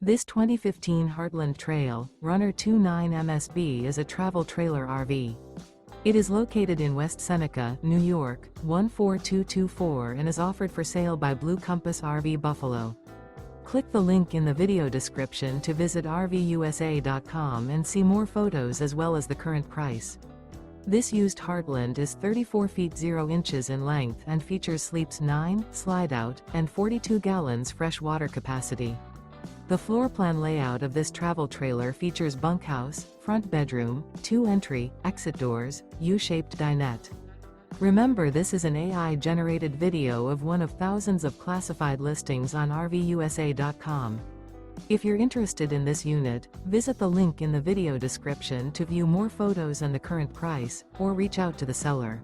This 2015 Heartland Trail Runner 29 MSB is a travel trailer RV. It is located in West Seneca, New York, 14224 and is offered for sale by Blue Compass RV Buffalo. Click the link in the video description to visit RVUSA.com and see more photos as well as the current price. This used Heartland is 34 feet 0 inches in length and features sleeps 9, Slideout, and 42 gallons fresh water capacity. The floor plan layout of this travel trailer features bunkhouse, front bedroom, 2 entry, exit doors, U-shaped dinette. Remember, this is an AI-generated video of one of thousands of classified listings on RVUSA.com. If you're interested in this unit, visit the link in the video description to view more photos and the current price, or reach out to the seller.